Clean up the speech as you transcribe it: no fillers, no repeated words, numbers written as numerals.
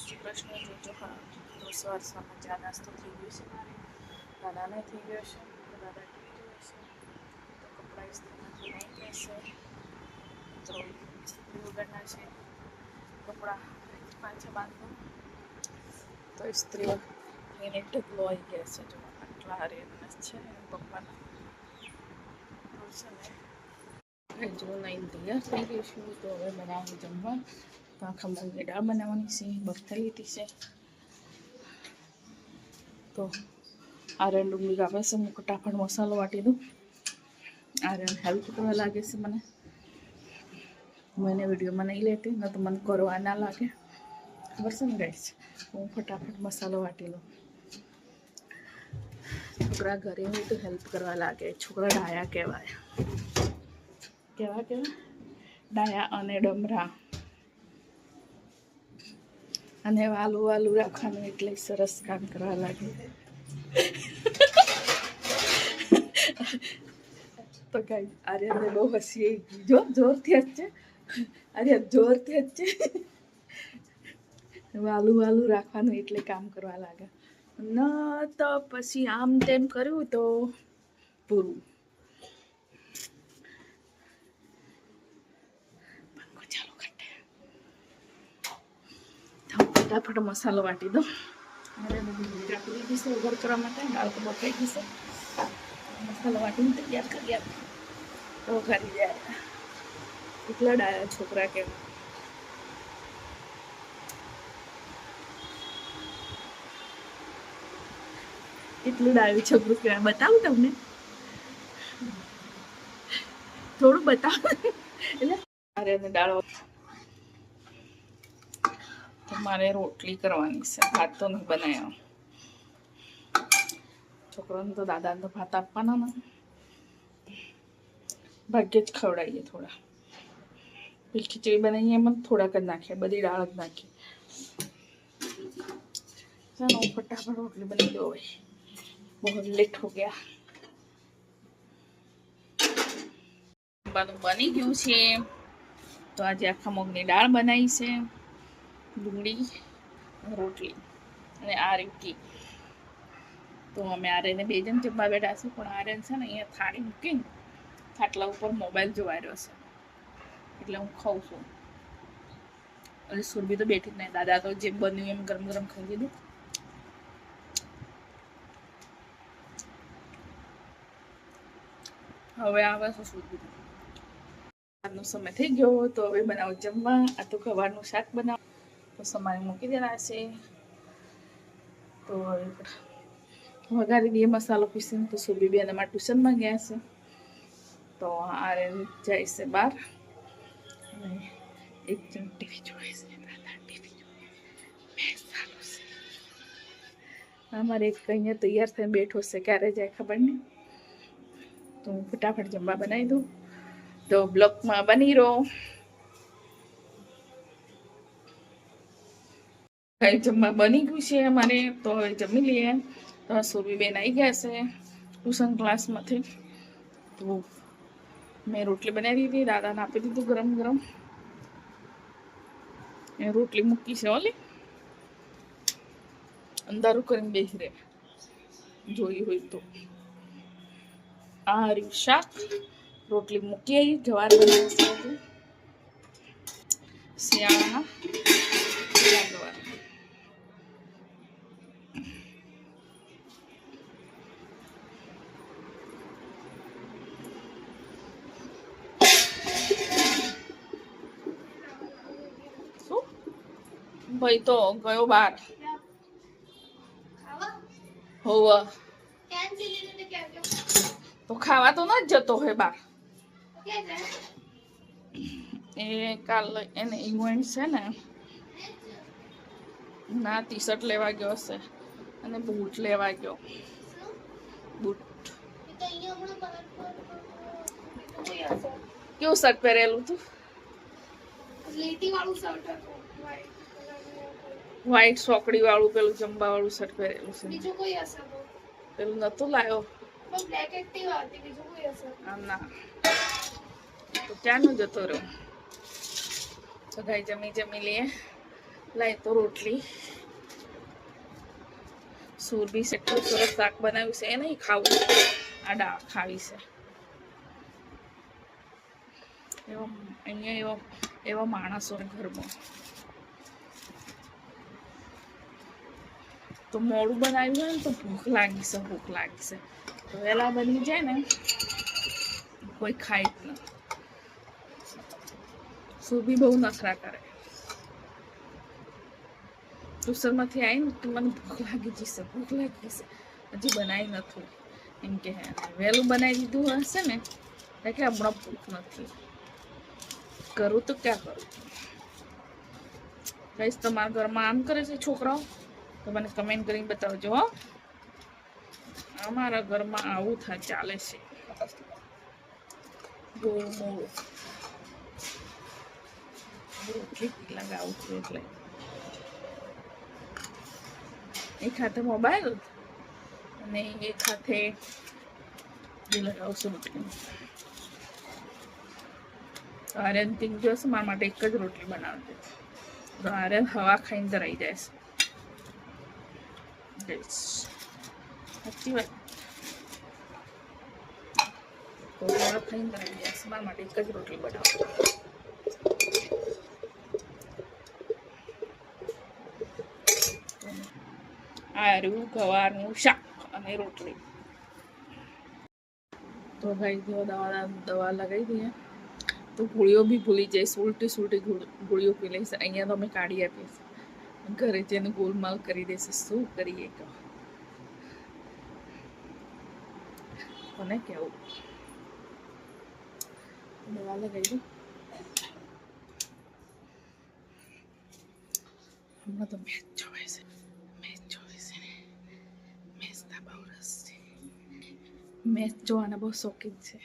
શ્રી કૃષ્ણ. જોજો હા તો સવાર સવારમાં ચા નાસ્તો થઈ ગયો છે મારે, દાદાને થઈ ગયો છે, તો દાદા ટીવી જોવે છે, તો કપડાં ઇસ્ત્રીમાંથી નહીં કહેશે તો ઇસ્ત્રી વગરના છે કપડાં પાછા બાંધો તો ઇસ્ત્રી એને ઢગલો આવી ગયા છે. જો આટલા હારેના છે પપ્પાના જો નહીં તૈયાર થઈ ગઈ છું. તો હવે બનાવું જમવા. તો આખા મગની દાળ બનાવવાની છે, બફાઈ લીધી છે. તો આર્યન ડુંગળી કાપે છે, હું ફટાફટ મસાલો વાટી દઉં. આર્યન હેલ્પ કરવા લાગે છે મને. મને વિડીયોમાં નહીં લેતી ન તો મને કરવા ના લાગે, ખબર છે ને ગાઈસ. હું ફટાફટ મસાલો વાટી લઉં. છોકરા ઘરે હોય તો હેલ્પ કરવા લાગે. છોકરા ડાયા કહેવાય. કેવા ડાયા અને ડમરા અને વાલું વાલું રાખવાનું એટલે સરસ કામ કરવા લાગે. તો ગાઈસ આર્યનને બહુ હસી આવી ગઈ. જો જોરથી હસશે આર્યન, જોરથી હસશે. વાલું વાલું રાખવાનું એટલે કામ કરવા લાગે. ન તો પછી આમ તેમ કર્યું તો પૂરું. ફટાફટ મસાલો વાટી દો. કાપી લીધી છે વઘાર કરવા માટે. દાળ તો બફાઈ ગઈ છે. મસાલો વાટીને તૈયાર કરી આપો તો વઘારી જાય. એટલા ડાયા છોકરા કે એટલું ડાયું છોકરું કહેવાય. બતાવું તમને થોડું બતાવું એટલે મારે દાળ. તો મારે રોટલી કરવાની છે, ભાત તો નહીં બનાવ્યા. છોકરાને તો દાદાને તો ભાત આપવાના ને, ભાગ્યે જ ખવડાવીએ થોડા. પેલી ખીચડી બનાવીએ એમાં થોડાક જ નાખીએ, બધી દાળ જ નાખીએ. ચાલો ફટાફટ રોટલી બની દો. હવે બહુ લેટ હો ગયા. બની ગયું છે. તો આજે આખા મગની દાળ બનાવી છે, ડુંગળી, રોટલી અને આ રીટી. તો અમે આર્યને 2 જણ જમવા બેઠા છે. પણ આર્યન છે ને અહીંયા થાળી મૂકીને ખાટલા ઉપર મોબાઈલ જોવાઈ રહ્યો છે, એટલે હું ખાઉં છું. અને સુરભી તો બેઠી જ નહીં. દાદા તો જેમ બન્યું એમ ગરમ ગરમ ખાઈ લીધું. હવે આવે છે સુરભી. આજનો સમય થઈ ગયો. તો હવે બનાવો જમવા. આ તો ગવારનું શાક બનાવો તો સમારે મૂકી દેના છે. તો વઘારી દઈએ મસાલો પીસીને. તો સુરભી બેન અમારા ટ્યુશનમાં ગયા છે. તો આર્યન જાય છે બહાર અને એક જણ ટીવી જોવે છે. અમારે એક અહીંયા તૈયાર થઈને બેઠો છે, ક્યારે જાય ખબર નહીં. તો હું ફટાફટ જમવા બનાવી દઉં. તો બ્લોકમાં બની રહો. કઈ જમવા બની ગયું છે અમારે. તો હવે જમી લઈએ. તો સુરભી બેન આવી ગયા છે ટ્યુશન ક્લાસમાંથી. તો મેં રોટલી બનાવી દીધી, દાદાને આપી દીધું ગરમ ગરમ. એ રોટલી મૂકી છે ઓલી અંધારું કરીને બેસી રહે, જોઈ હોય તો. આ રહ્યું શાક. રોટલી મૂકી આવી. જવાર બનાવી છે શિયાળાના ગવાર. શું ભાઈ તો ગયો બહાર. હોવા તો ખાવા તો ન જ જતો હોય બહાર. એ કાલ એને ઇવેન્ટ છે ને, ના ટી શર્ટ લેવા ગયો હશે અને બૂટ લેવા ગયો. બૂટ કેવું શર્ટ પહેરેલું તું? વ્હાઈટ સોકડી વાળું પેલું જંબા વાળું શર્ટ પહેરેલું છે. પેલું નતું લાયો ના તો ક્યાંનું જતો રહ્યો. તો ગાઈ જમી લઈએ. લાય તો રોટલી સુરભી એટલું સરસ શાક બનાવ્યું છે એ નહીં ખાવું, આ દાળ ખાવી છે. એવો અહીંયા એવા માણસો ઘરમાં તો મોડું બનાવ્યું હોય ને તો ભૂખ લાગી છે. તો વહેલા બની જાય ને કોઈ ખાય જ ન. સુરભી બહુ નખરા કરે. ટ્યુશનમાંથી આવીને તો મને ભૂખ લાગી જશે હજી બનાવી નથી એમ કે વહેલું બનાવી દીધું હશે ને એટલે હમણાં ભૂખ નથી. કરું તો ક્યાં કરું. કહીશ તમારા ઘરમાં આમ કરે છે છોકરાઓ તો મને કમેન્ટ કરીને બતાવજો હો. અમારા ઘરમાં આવું ચાલે છે. ગોળ મોળ રોટલી લગાવું છું એટલે એક હાથે મોબાઈલ અને એક હાથે લગાવશું રોટલી. આર્યન તીન દિવસ મારા માટે એક જ રોટલી બનાવતી. તો આર્યન હવા ખાઈને તો રહી જાય છે. સાચી વાત. તો હવા ખાઈને તો રહી જાય છે. મારા માટે એક જ રોટલી બનાવતી. આર્યું ગવારનું શાક અને રોટલી. તો ભાઈ જો દવા લગાવી દઈએ તો ગોળીઓ બી ભૂલી જઈશ. ઉલટી ગોળીઓ પી લઈશ. અહીંયા તો અમે કાઢી આપીએ ઘરે જઈને ગોલમાલ કરી દેશે. શું કરીએ કહો કોને કેવું. દવા લગાવી દઉં હમણાં તો મેચ જોવે છે મેચના બહુ રસ છે. મેચ જોવાના બહુ શોખીન છે.